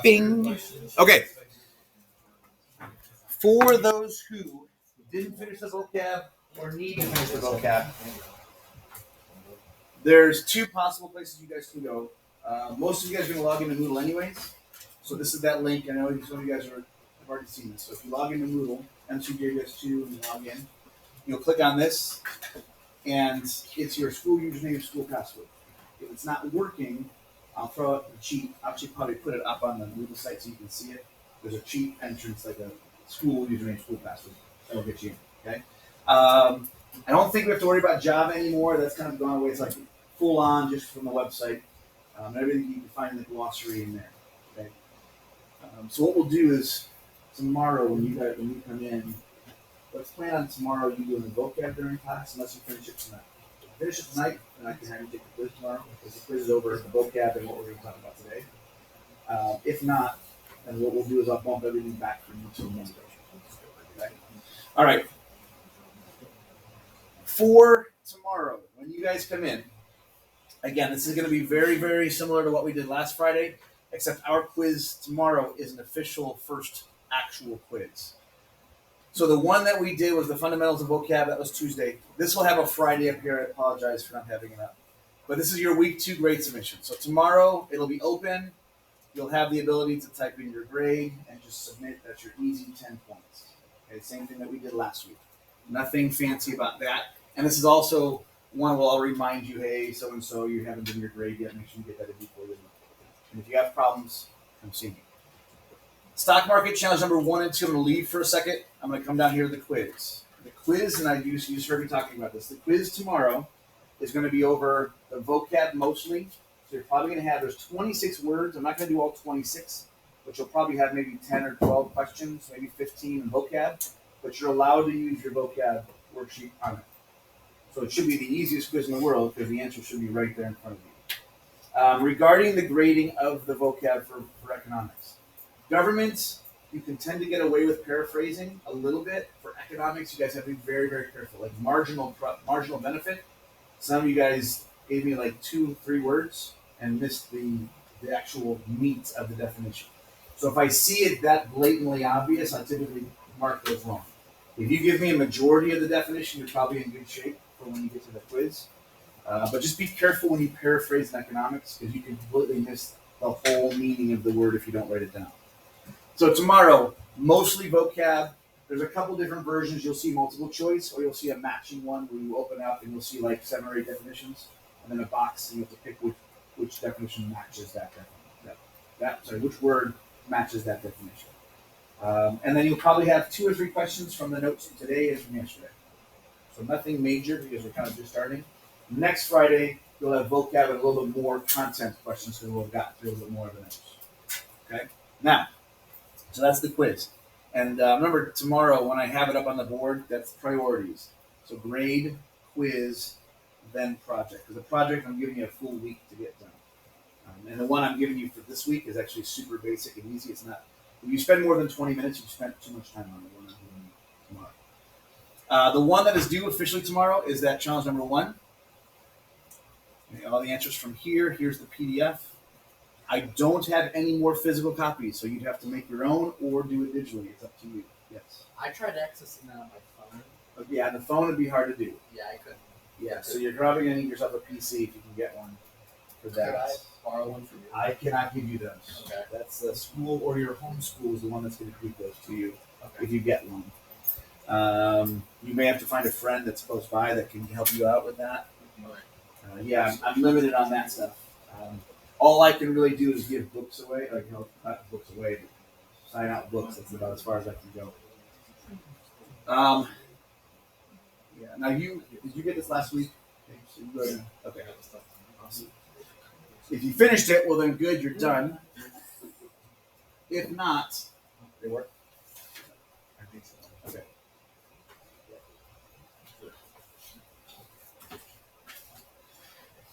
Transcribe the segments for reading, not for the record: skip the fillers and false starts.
Bing. Okay. For those who didn't finish the vocab or need to finish the vocab, there's two possible places you guys can go. Most of you guys are going to log into Moodle anyways. So this is that link. I know some of you guys have already seen this. So if you log into Moodle, M2JS2, and you log in, you'll click on this, and it's your school username, school password. If it's not working, I'll throw out the cheat. I'll actually probably put it up on the Moodle site so you can see it. There's a cheat entrance, like a school username, school password. That'll get you in. Okay. I don't think we have to worry about Java anymore. That's kind of gone away. It's like full on just from the website. Everything you can find in the glossary in there. Okay. So what we'll do is tomorrow when you come in, let's plan on tomorrow you doing the vocab during class unless you finish it tonight. If you finish it tonight, then I can have you take the quiz tomorrow because the quiz is over the vocab and what we're going to talk about today. If not, then what we'll do is I'll bump everything back for you till Monday. Okay? All right. For tomorrow, when you guys come in, again, this is going to be very, very similar to what we did last Friday, except our quiz tomorrow is an official first actual quiz. So the one that we did was the fundamentals of vocab. That was Tuesday. This will have a Friday up here. I apologize for not having it up. But this is your week 2 grade submission. So tomorrow it'll be open. You'll have the ability to type in your grade and just submit. That's your easy 10 points. Okay, same thing that we did last week. Nothing fancy about that. And this is also one where I'll remind you, hey, so-and-so, you haven't done your grade yet. Make sure you get that in before you leave. And if you have problems, come see me. Stock market challenge number 1 and 2. I'm going to leave for a second. I'm going to come down here to the quiz. The quiz, and you just heard me talking about this. The quiz tomorrow is going to be over the vocab mostly. So you're probably going to have, there's 26 words. I'm not going to do all 26, but you'll probably have maybe 10 or 12 questions, maybe 15 in vocab. But you're allowed to use your vocab worksheet on it. So it should be the easiest quiz in the world because the answer should be right there in front of you. Regarding the grading of the vocab for economics. Government, you can tend to get away with paraphrasing a little bit. For economics, you guys have to be very, very careful. Like marginal benefit, some of you guys gave me like 2-3 words and missed the actual meat of the definition. So if I see it that blatantly obvious, I typically mark those wrong. If you give me a majority of the definition, you're probably in good shape for when you get to the quiz. But just be careful when you paraphrase in economics because you can completely miss the whole meaning of the word if you don't write it down. So tomorrow, mostly vocab. There's a couple different versions. You'll see multiple choice, or you'll see a matching one where you open up and you'll see like 7 or 8 definitions, and then a box, and you have to pick which definition matches that definition. Which word matches that definition. And then you'll probably have 2 or 3 questions from the notes from today and from yesterday. So nothing major because we're kind of just starting. Next Friday, you'll have vocab and a little bit more content questions because we'll have gotten through a little bit more of the notes. Okay? Now, so that's the quiz. And remember, tomorrow when I have it up on the board, that's priorities. So grade, quiz, then project. Because the project, I'm giving you a full week to get done. And the one I'm giving you for this week is actually super basic and easy. It's not. If you spend more than 20 minutes, you've spent too much time on the one I'm giving you tomorrow. The one that is due officially tomorrow is that challenge number 1. All the answers from here. Here's the PDF. I don't have any more physical copies, so you'd have to make your own or do it digitally. It's up to you. Yes. I tried accessing that on my phone. But yeah, the phone would be hard to do. Yeah, I couldn't. Yeah, so you're probably going to need yourself a PC if you can get one for that. Could I borrow one from you? I cannot give you those. Okay. That's the school or your home school is the one that's going to keep those to you Okay. if you get one. You may have to find a friend that's close by that can help you out with that. Okay. Yeah, I'm limited on that stuff. All I can really do is give books away, not books away, but sign out books. That's about as far as I can go. Yeah. Now did you get this last week? Okay. Awesome. If you finished it, well then good, you're done. If not, they work. I think so. Okay.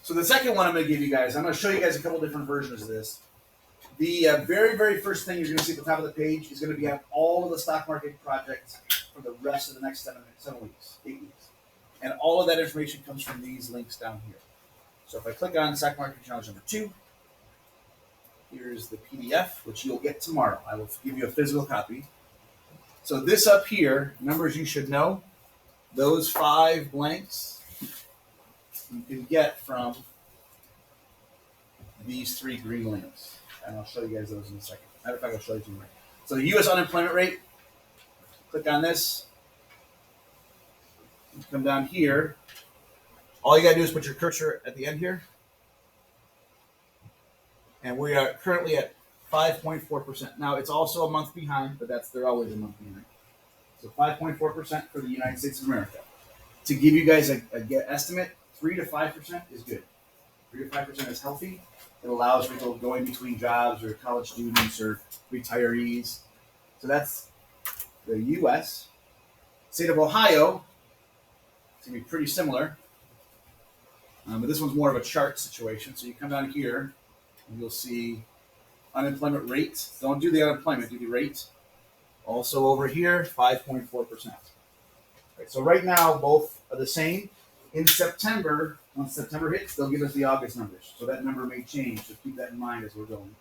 So the second one I'm going to give you guys, I'm going to show you guys a couple different versions of this. The very, very first thing you're going to see at the top of the page is going to be on all of the stock market projects for the rest of the next 7 weeks, 8 weeks. And all of that information comes from these links down here. So if I click on stock market challenge number 2, Here's the PDF, which you'll get tomorrow. I will give you a physical copy. So this up here, numbers you should know, those 5 blanks you can get from these 3 green links. And I'll show you guys those in a second. Matter of fact, I'll show you two more. So the U.S. unemployment rate, click on this. You come down here. All you gotta do is put your cursor at the end here. And we are currently at 5.4%. Now it's also a month behind, but they're always a month behind. So 5.4% for the United States of America. To give you guys a estimate, 3 to 5% is good. 3 to 5% is healthy. It allows people going between jobs or college students or retirees. So that's the U.S. State of Ohio, it's going to be pretty similar. But this one's more of a chart situation. So you come down here and you'll see unemployment rate. Don't do the unemployment, do the rate. Also over here, 5.4%. Right, so right now, both are the same. In September, once September hits, they'll give us the August numbers. So that number may change, so keep that in mind as we're going.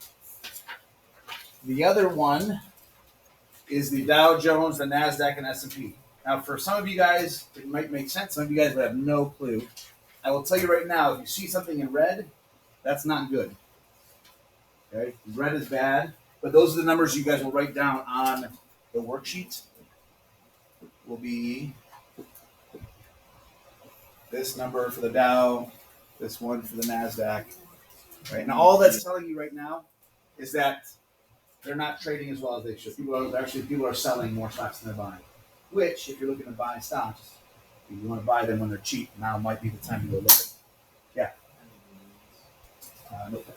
The other one is the Dow Jones, the NASDAQ, and S&P. Now, for some of you guys, it might make sense. Some of you guys would have no clue. I will tell you right now, if you see something in red, that's not good. Okay, red is bad, but those are the numbers you guys will write down on the worksheet. Will be this number for the Dow, this one for the NASDAQ. Right now, all that's telling you right now is that they're not trading as well as they should. People are selling more stocks than they're buying. Which, if you're looking to buy stocks, if you want to buy them when they're cheap, now might be the time to go look at. Yeah. Nope.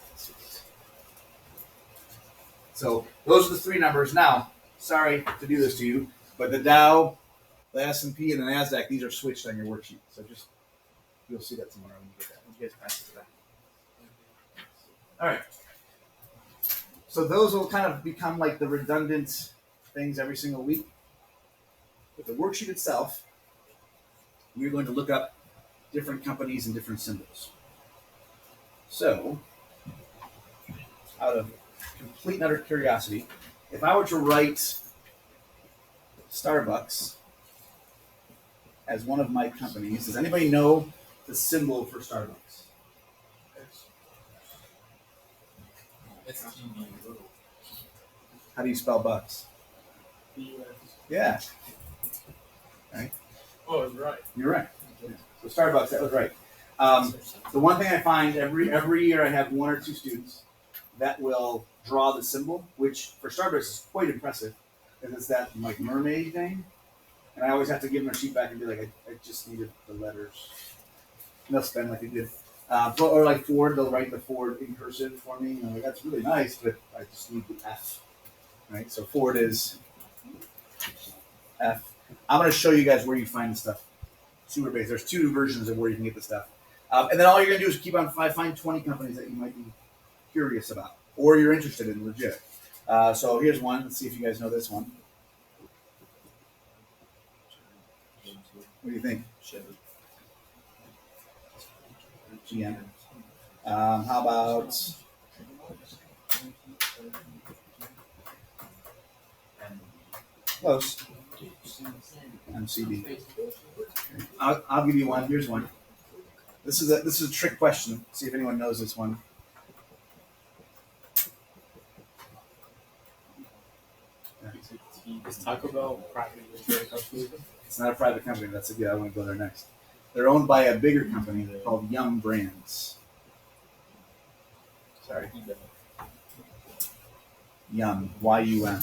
So those are the 3 numbers. Now, sorry to do this to you, but the Dow, the S&P, and the NASDAQ, these are switched on your worksheet. So just you'll see that tomorrow when you get that. When you guys pass it to that. All right. So those will kind of become like the redundant things every single week. With the worksheet itself, we're going to look up different companies and different symbols. So, out of complete and utter curiosity, if I were to write Starbucks as one of my companies, does anybody know the symbol for Starbucks? It's TV. How do you spell bucks? Yeah. Right? Oh, it's right. You're right. Yeah. So Starbucks, that was right. The one thing I find every year I have 1 or 2 students that will draw the symbol, which for Starbucks is quite impressive, because it's that like mermaid thing. And I always have to give them a sheet back and be like, I just needed the letters. And they'll spend like a good, or like Ford, they'll write the Ford in cursive for me. And I'm like, that's really nice, but I just need the F. Right? So Ford is F. I'm going to show you guys where you find the stuff. Super basic. There's 2 versions of where you can get the stuff. And then all you're going to do is keep on find 20 companies that you might be curious about or you're interested in legit. So here's one. Let's see if you guys know this one. What do you think? GM. How about close? MCD. I'll give you one. Here's one. This is a trick question. See if anyone knows this one. Is Taco Bell privately company? It's not a private company. That's a good. I want to go there next. They're owned by a bigger company called Yum Brands. Sorry. Yum. Y-U-M.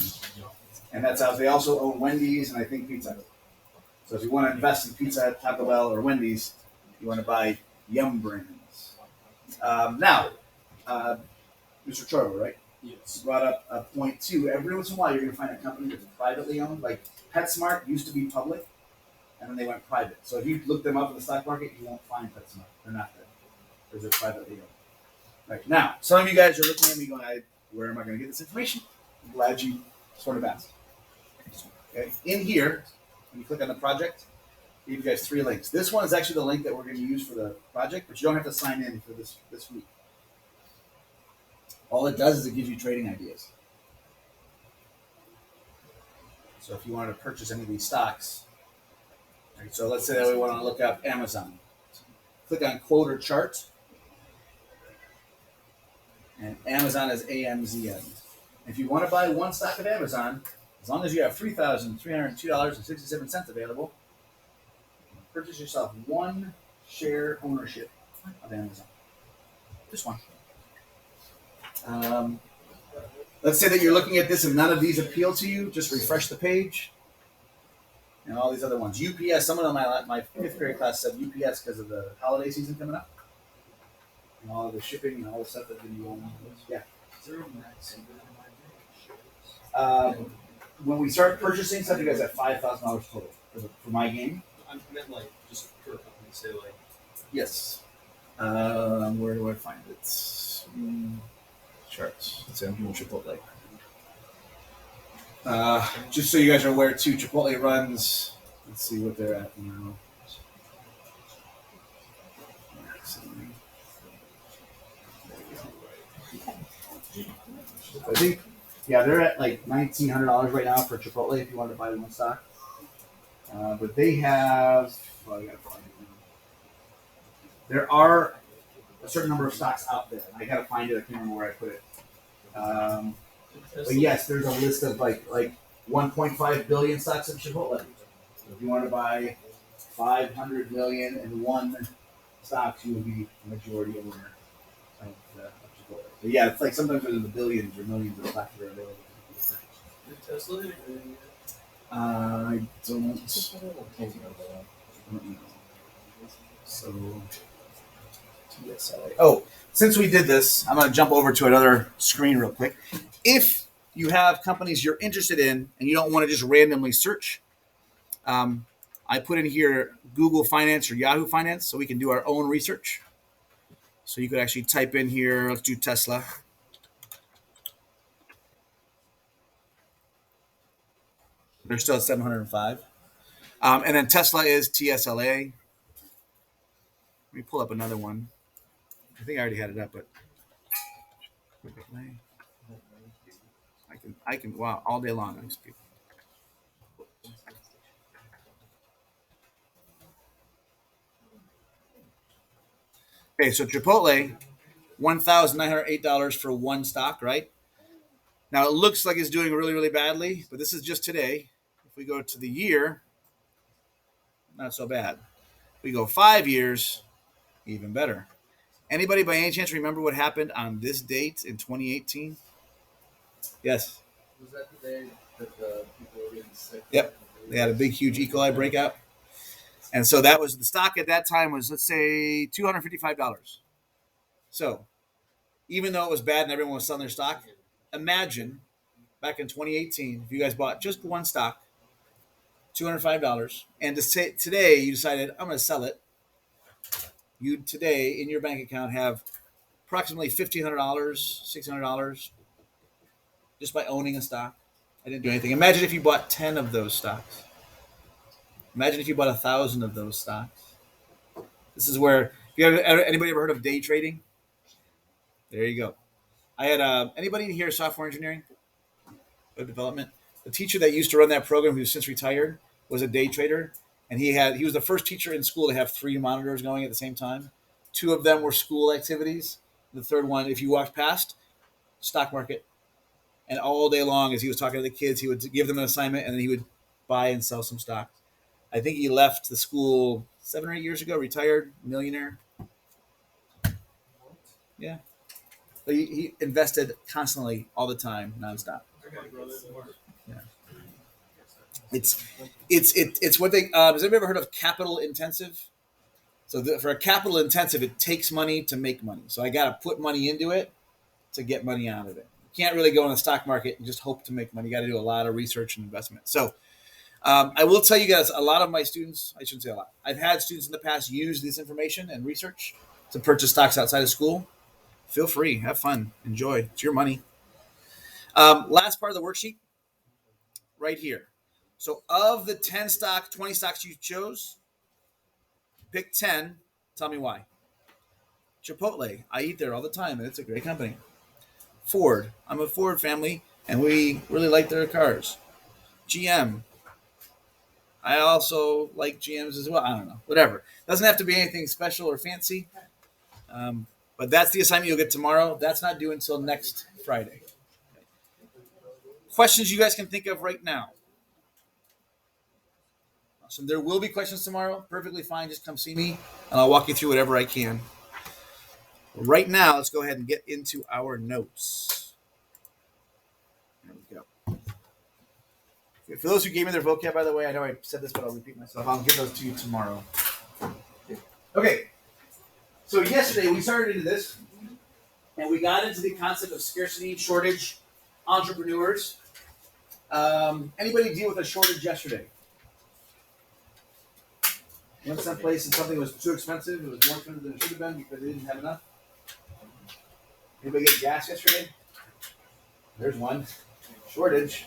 And that's how they also own Wendy's and I think Pizza Hut. So if you want to invest in Pizza Hut, Taco Bell, or Wendy's, you want to buy Yum Brands. Now, Mr. Chorbo, right? Yes. Brought up a point too. Every once in a while, you're going to find a company that's privately owned. Like PetSmart used to be public, and then they went private. So if you look them up in the stock market, you won't find PetSmart. They're not there because they're privately owned. Right now, some of you guys are looking at me going, "Where am I going to get this information?" I'm glad you sort of asked. Okay. In here, when you click on the project, I give you guys 3 links. This one is actually the link that we're going to use for the project, but you don't have to sign in for this week. All it does is it gives you trading ideas. So if you wanted to purchase any of these stocks, right, so let's say that we want to look up Amazon. Click on quote or chart, and Amazon is AMZN. If you want to buy one stock of Amazon, as long as you have $3,302.67 available, purchase yourself one share ownership of Amazon. Just one. Let's say that you're looking at this and none of these appeal to you. Just refresh the page. And all these other ones. UPS, someone on my fifth grade class said UPS because of the holiday season coming up. And all of the shipping and all the stuff that you own. Yeah. When we start purchasing stuff, you guys have $5,000 total for my game. I meant like just per company, say like. Yes. Where do I find it? Charts. Let's say I'm doing Chipotle. Just so you guys are aware too, Chipotle runs. Let's see what they're at now. I think, yeah, they're at like $1,900 right now for Chipotle if you want to buy one stock. But they have. Well, I gotta find it now. There are a certain number of stocks out there. I gotta find it. I can't remember where I put it. But yes, there's a list of like 1.5 billion stocks of Chipotle. So if you want to buy 500 million and one stocks, you will be a majority owner of Chipotle. But yeah, it's like sometimes there's the billions or millions of stocks that are available. Tesla? I don't know. So, TSLA. Oh, since we did this, I'm going to jump over to another screen real quick. If you have companies you're interested in and you don't want to just randomly search, I put in here Google Finance or Yahoo Finance so we can do our own research. So you could actually type in here, let's do Tesla. They're still at 705. And then Tesla is TSLA. Let me pull up another one. I think I already had it up, but I can wow all day long. Okay, so Chipotle, $1,908 for one stock, right? Now it looks like it's doing really, really badly, but this is just today. If we go to the year, not so bad. If we go 5 years, even better. Anybody by any chance remember what happened on this date in 2018? Yes. Was that the day that the people were getting sick? Yep. They had a big, huge E. coli breakout. And so that was the stock at that time was, let's say, $255. So even though it was bad and everyone was selling their stock, imagine back in 2018, if you guys bought just one stock, $205, and to say today you decided, I'm going to sell it. You today in your bank account have approximately $1,500, $600 just by owning a stock. I didn't do anything. Imagine if you bought 10 of those stocks. Imagine if you bought 1,000 of those stocks. This is where, anybody ever heard of day trading? There you go. I had anybody in here software engineering, web development. The teacher that used to run that program, who's since retired, was a day trader, and he was the first teacher in school to have 3 monitors going at the same time. 2 of them were school activities. The third one, if you walked past, stock market. And all day long, as he was talking to the kids, he would give them an assignment, and then he would buy and sell some stocks. I think he left the school 7 or 8 years ago, retired, millionaire. Yeah. But he invested constantly, all the time, nonstop. Yeah. It's what they. Has anybody ever heard of capital intensive? So for a capital intensive, it takes money to make money. So I got to put money into it to get money out of it. You can't really go in the stock market and just hope to make money. You got to do a lot of research and investment. So I will tell you guys, a lot of my students, I shouldn't say a lot, I've had students in the past use this information and research to purchase stocks outside of school. Feel free. Have fun. Enjoy. It's your money. Last part of the worksheet, right here. So of the 10 stock, 20 stocks you chose, pick 10. Tell me why. Chipotle. I eat there all the time, and it's a great company. Ford. I'm a Ford family, and we really like their cars. GM. I also like GMs as well. I don't know. Whatever. Doesn't have to be anything special or fancy. Um, but that's the assignment you'll get tomorrow. That's not due until next Friday. Questions you guys can think of right now. So there will be questions tomorrow. Perfectly fine. Just come see me, and I'll walk you through whatever I can. Right now, let's go ahead and get into our notes. There we go. Okay, for those who gave me their vocab, by the way, I know I said this, but I'll repeat myself. I'll give those to you tomorrow. Okay. So yesterday we started into this, and we got into the concept of scarcity, shortage, entrepreneurs. Anybody deal with a shortage yesterday? Went someplace and something was too expensive. It was more expensive than it should have been because they didn't have enough. Anybody get gas yesterday? There's one. Shortage.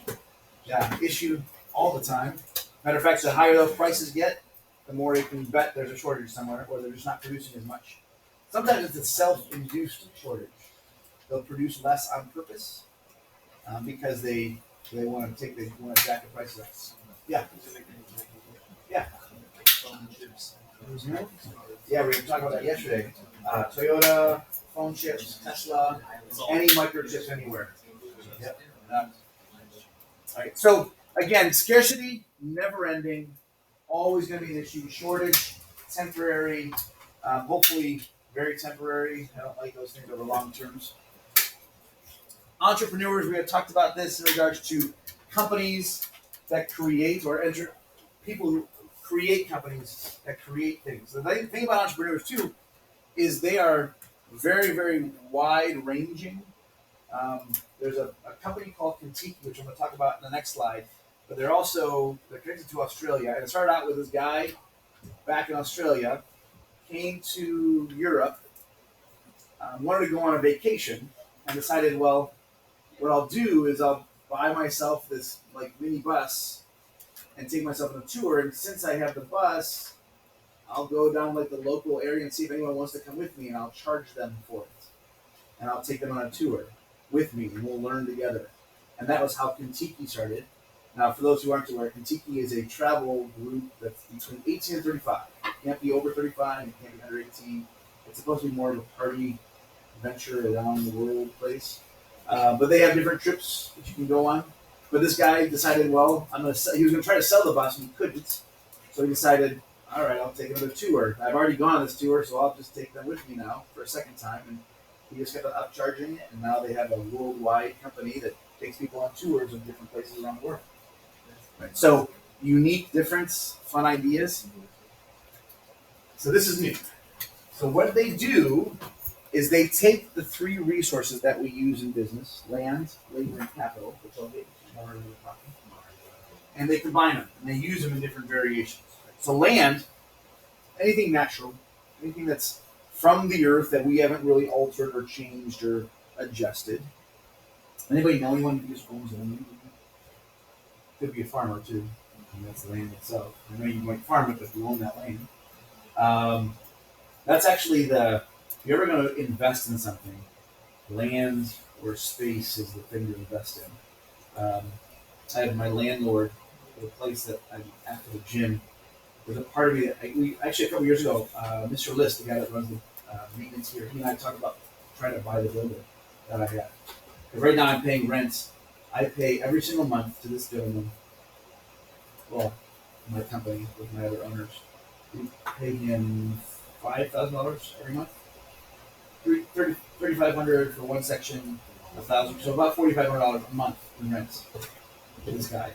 Yeah, issue all the time. Matter of fact, the higher those prices get, the more you can bet there's a shortage somewhere, or they're just not producing as much. Sometimes it's a self-induced shortage. They'll produce less on purpose because they want to jack the prices up. Yeah. Yeah. Mm-hmm. Yeah, we were talking about that yesterday. Toyota, phone chips, Tesla, any microchips anywhere. Yep. All right. So again, scarcity, never ending, always going to be an issue. Shortage, temporary, hopefully very temporary. I don't like those things over long terms. Entrepreneurs, we have talked about this in regards to companies that create or enter, people who create companies that create things. The thing about entrepreneurs too is they are very, very wide ranging. There's a company called Kentucky, which I'm going to talk about in the next slide, but they're connected to Australia. And it started out with this guy back in Australia, came to Europe, wanted to go on a vacation, and decided, well, what I'll do is I'll buy myself this like mini bus and take myself on a tour. And since I have the bus, I'll go down like the local area and see if anyone wants to come with me, and I'll charge them for it. And I'll take them on a tour with me, and we'll learn together. And that was how Kentucky started. Now, for those who aren't aware, Kentucky is a travel group that's between 18 and 35. You can't be over 35, you can't be under 18. It's supposed to be more of a party venture around the world place. But they have different trips that you can go on. But this guy decided, well, he was going to try to sell the bus, and he couldn't. So he decided, all right, I'll take another tour. I've already gone on this tour, so I'll just take them with me now for a second time. And he just kept on upcharging it, and now they have a worldwide company that takes people on tours of different places around the world. Right. So unique, difference, fun ideas. So this is new. So what they do is they take the three resources that we use in business: land, labor, and capital, which I'll get more in the talking, and they combine them, and they use them in different variations. So land, anything natural, anything that's from the earth that we haven't really altered or changed or adjusted. Anybody know anyone who just owns land? Could be a farmer too, and that's the land itself. I know you might farm it, but you own that land. That's actually if you're ever going to invest in something, land or space is the thing to invest in. I have my landlord for the place that I'm after the gym. There's a part of me that actually a couple years ago, Mr. List, the guy that runs the maintenance here, he and I talked about trying to buy the building that I have. Because right now I'm paying rent. I pay every single month to this gentleman. Well, my company with my other owners, we pay him $5,000 every month. $3,500 for one section, $1,000, so about $4,500 a month in rent for this guy.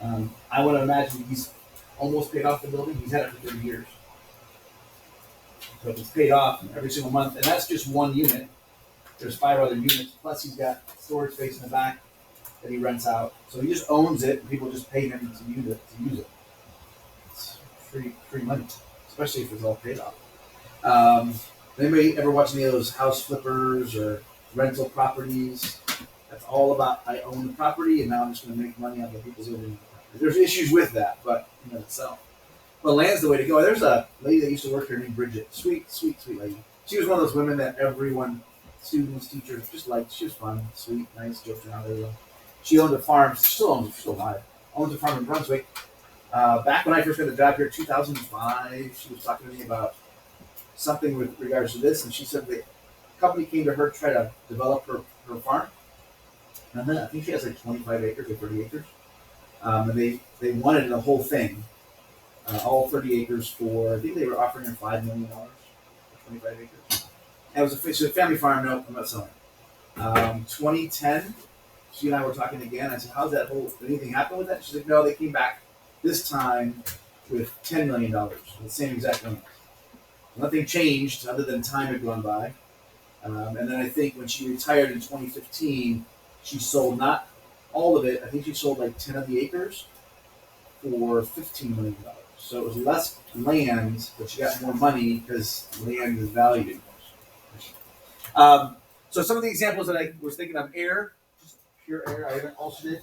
I want to imagine he's almost paid off the building. He's had it for 30 years. So it's paid off every single month, and that's just one unit. There's 5 other units, plus he's got storage space in the back that he rents out. So he just owns it, and people just pay him to use it. It's free money, especially if it's all paid off. Anybody ever watch any of those house flippers or rental properties? That's all about I own the property, and now I'm just going to make money on the people's living in the property. There's issues with that, but in itself. But land's the way to go. There's a lady that used to work here named Bridget. Sweet, sweet, sweet lady. She was one of those women that everyone students, teachers, just liked. She was fun, sweet, nice, joked around with them. She owned a farm. Still owns. She's still alive. Owns a farm in Brunswick. Back when I first got the job here, 2005, she was talking to me about something with regards to this, and she said the company came to her to try to develop her farm. And then I think she has like 25 acres or 30 acres. And they wanted the whole thing, all 30 acres for, I think they were offering her $5 million for 25 acres. And it was a family farm. No, I'm not selling it. 2010, she and I were talking again. I said, how's that whole, did anything happen with that? She's like, no, they came back this time with $10 million, the same exact amount. Nothing changed other than time had gone by. And then I think when she retired in 2015, she sold not all of it. I think she sold like 10 of the acres for $15 million. So it was less land, but she got more money because land is valued. So some of the examples that I was thinking of: air, just pure air. I haven't altered it.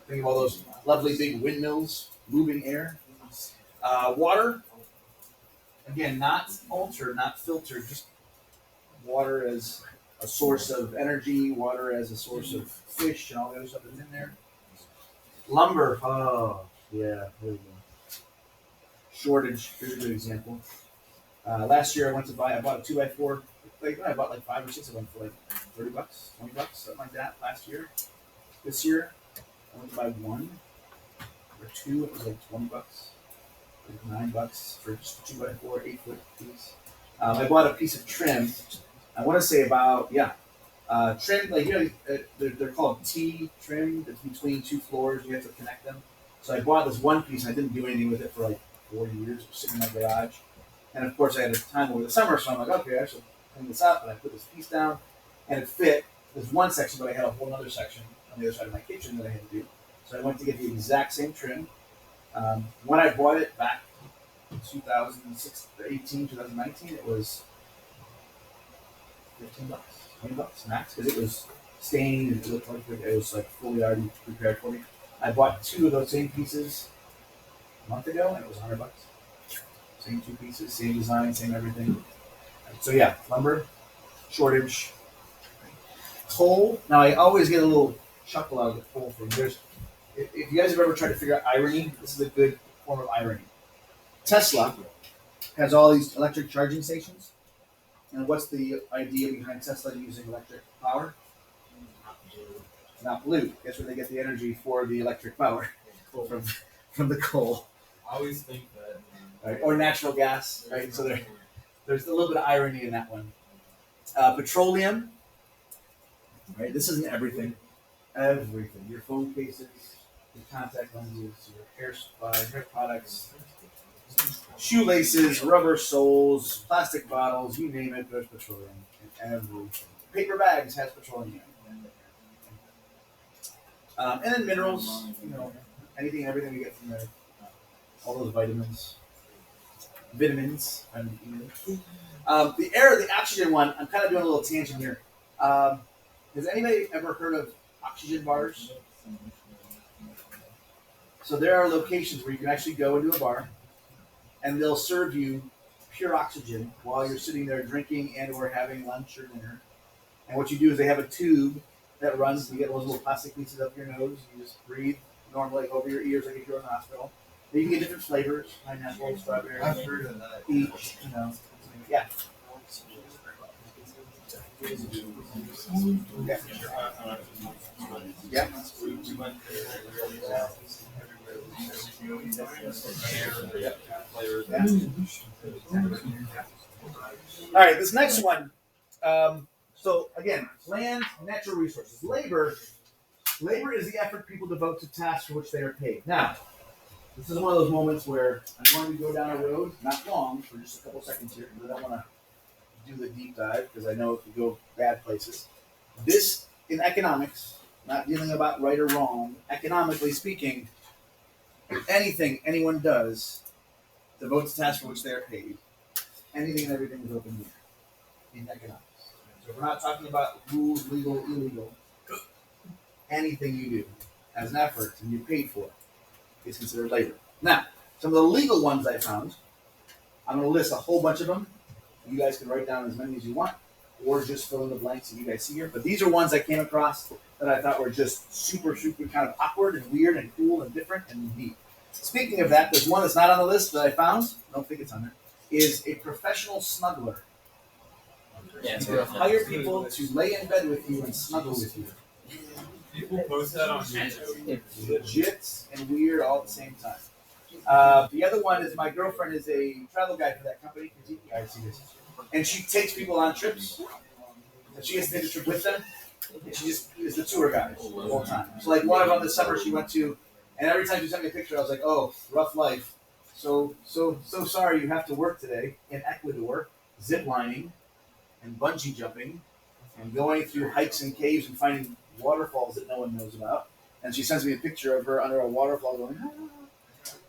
Think of all those lovely big windmills, moving air. Water, again, not altered, not filtered, just water as a source of energy, water as a source of fish, and all the other stuff that's in there. Lumber, oh, yeah, there we go. Shortage, here's a good example. Last year I bought a 2x4. I bought like 5 or 6 of them for like $30, $20, something like that last year. This year, I went to buy 1 or 2, it was like $20, like $9 for just a 2x4, 8-foot piece. I bought a piece of trim. I want to say about trim, like they're called T trim. It's between 2 floors. You have to connect them. So I bought this one piece. I didn't do anything with it for like 4 years. It was sitting in my garage, and of course I had time over the summer, so I'm like, okay, I should clean this up. And I put this piece down, and it fit. There's one section, but I had a whole other section on the other side of my kitchen that I had to do. So I went to get the exact same trim. When I bought it back in 2018, 2019, it was $15, $20 max, because it was stained and it looked like it was like fully already prepared for me. I bought 2 of those same pieces a month ago, and it was $100. Same 2 pieces, same design, same everything. So yeah, lumber shortage. Coal. Now I always get a little chuckle out of the coal thing. If you guys have ever tried to figure out irony, this is a good form of irony. Tesla has all these electric charging stations. And what's the idea behind Tesla using electric power? Not pollute. Guess where they get the energy for the electric power? From the coal. I always think that. Right? Or natural gas, right? So there's a little bit of irony in that one. Petroleum, right? This isn't everything. Everything. Your phone cases, your contact lenses, your hair supply, hair products, shoelaces, rubber soles, plastic bottles, you name it, there's petroleum in everything. Paper bags has petroleum in it. And then minerals, anything and everything we get from there. All those vitamins. The air, the oxygen one, I'm kind of doing a little tangent here. Has anybody ever heard of oxygen bars? So there are locations where you can actually go into a bar and they'll serve you pure oxygen while you're sitting there drinking and or having lunch or dinner. And what you do is they have a tube that runs, you get those little plastic pieces up your nose, you just breathe normally over your ears like if you're in the hospital. You can get different flavors, pineapple, strawberry, peach, Yeah. Yeah. All right, this next one. So again, land, natural resources, labor. Labor is the effort people devote to tasks for which they are paid. Now, this is one of those moments where I'm going to go down a road, not long, for just a couple seconds here, because I don't want to do the deep dive, because I know it could go bad places. This, in economics, not dealing about right or wrong, economically speaking, anything anyone does devotes to tasks for which they are paid. Anything and everything is open here in economics. So we're not talking about rules, legal, illegal. Anything you do as an effort and you're paid for is considered labor. Now, some of the legal ones I found I'm going to list a whole bunch of them. You guys can write down as many as you want, or just fill in the blanks that you guys see here. But these are ones I came across that I thought were just super, super kind of awkward and weird and cool and different and neat. Speaking of that, there's one that's not on the list that I found. I don't think it's on there. Is a professional snuggler. Yeah, You hire people to lay in bed with you and snuggle with you. People post that on YouTube. Legit and weird all at the same time. The other one is my girlfriend is a travel guide for that company. I see this. And she takes people on trips. And she has to take a trip with them. And she just is the tour guide the whole time. So like one of them this summer she went to, and every time she sent me a picture, I was like, oh, rough life. So sorry you have to work today in Ecuador, zip lining and bungee jumping and going through hikes and caves and finding waterfalls that no one knows about. And she sends me a picture of her under a waterfall going, ah.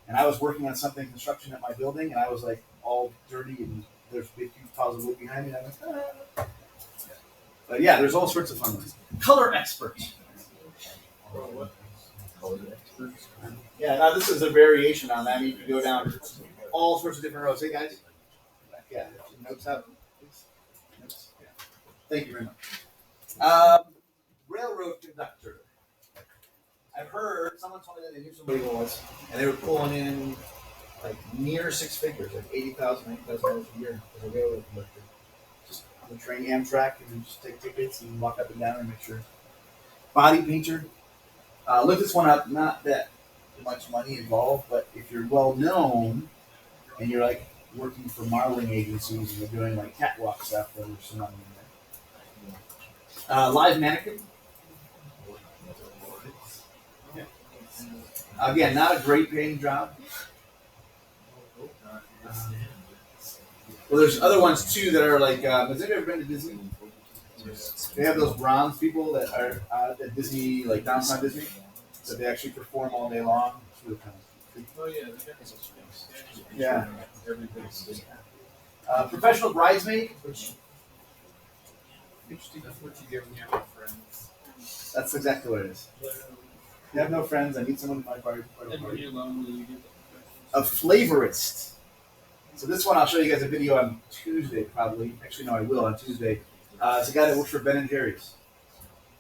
And I was working on something construction at my building, and I was like all dirty, and there's big huge piles of wood behind me. And I went, ah. But yeah, there's all sorts of fun ones. Color experts. Yeah, now this is a variation on that. You can go down all sorts of different roads. Hey guys, yeah, notes up. Notes. Yeah. Thank you very much. Railroad conductor. I've heard someone told me that they knew somebody who was, and they were pulling in like near six figures, like $80,000, $90,000 a year as a railroad conductor. Just on the train Amtrak, and then just take tickets and walk up and down and make sure. Body painter. Look this one up. Not that much money involved, but if you're well known and you're like working for modeling agencies and you're doing like catwalk stuff, then there's some money in there. Live mannequin. Yeah. Again, not a great paying job. Well, there's other ones too that are like. Has anybody ever been to Disney? They have those bronze people that are at Disney, like downtown Disney, so they actually perform all day long. It's really kind of Oh yeah, yeah. everything's Professional bridesmaid, which interesting. That's what you get when you have no friends. that's exactly what it is. You have no friends. I need someone to my party. And when you're lonely, you get A flavorist. So this one I'll show you guys a video on Tuesday, probably. Actually, no, I will on Tuesday. It's a guy that works for Ben and Jerry's,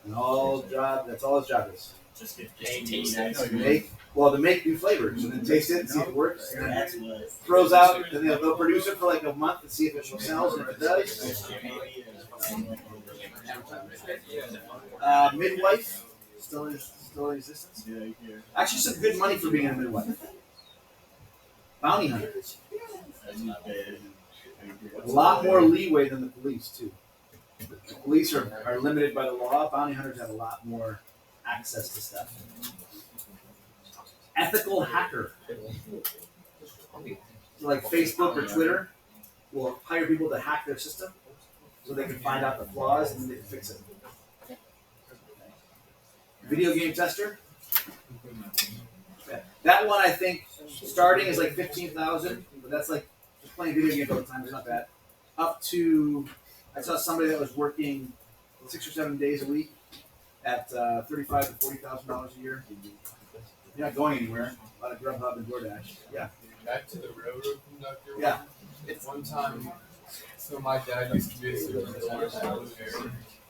and that's all his job is. Just taste it. To make new flavors and then taste it and see if it works. And then throws out, then they'll produce it for like a month and see if it sells, and if it does. Midwife, still in existence. Actually, some good money for being a midwife. Bounty hunter. A lot more leeway than the police too. The police are limited by the law. Bounty hunters have a lot more access to stuff. Ethical hacker. So like Facebook or Twitter will hire people to hack their system so they can find out the flaws and then they can fix it. Video game tester. Yeah. That one I think starting is like 15,000, but that's like just playing video games all the time. It's not bad. Up to I saw somebody that was working 6 or 7 days a week at $35,000 to $40,000 a year. You're not going anywhere. A lot of Grubhub and DoorDash. Yeah. back to the railroad conductor. Yeah. One time, so my dad used to be a superintendent at Military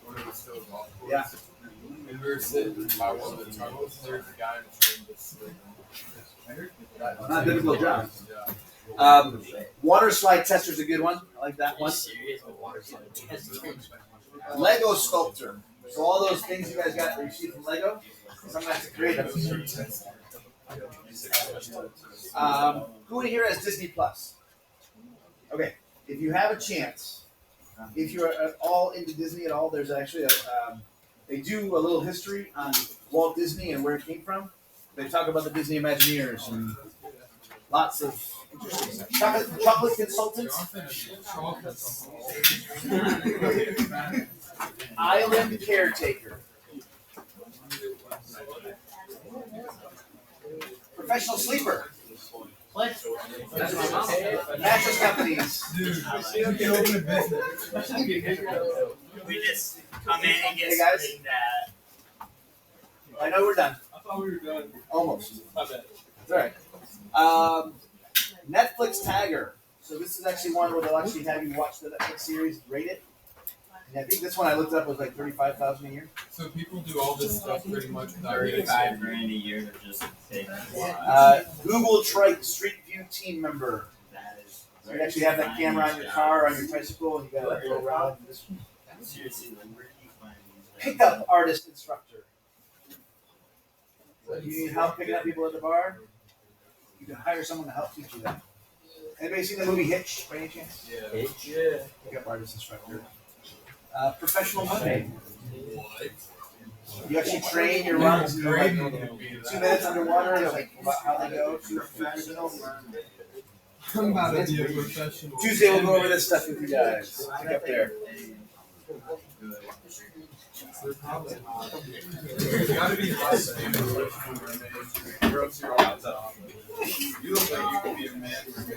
when it was still a golf course. Yeah. And we were sitting by one of the tunnels. There's a guy in the train that's sleeping. Not a difficult job. Yeah. Water slide tester's a good one. I like that one. Lego sculptor. So all those things you guys got that you see from Lego, someone has to create them. Who in here has Disney Plus? Okay, if you have a chance, if you're at all into Disney at all, there's actually they do a little history on Walt Disney and where it came from. They talk about the Disney Imagineers and lots of interesting stuff. Chocolate consultants. Island caretaker. Professional sleeper. Mattress companies. We just come in and get Hey, guys. something that. I know we're done. I thought we were done. Almost. My bad. It's all right. Netflix tagger. So this is actually one where they'll actually have you watch the Netflix series, rate it. And I think this one I looked up was like 35,000 a year. So people do all this stuff pretty much without getting 35 grand a year to just take Google Trike Street View team member. that is. So you actually have that camera on your car, on your tricycle, and you gotta go around. And just Seriously, like, where do you find these? pickup artist instructor. So if you need help picking up people at the bar, you can hire someone to help teach you that. Anybody seen the movie Hitch by any chance? Yeah. Yeah. Pickup artist instructor. Professional Monday. What? You actually train your runs. You're You're like grading to be 2 that. minutes underwater, like about how they go. Professional. I'm about to be a professional. Tuesday we'll go over this stuff with you guys. Pick up there. So probably there's gotta be a lot of things when you're a man. Or else you're all the time. You look like you could be a man mermaid.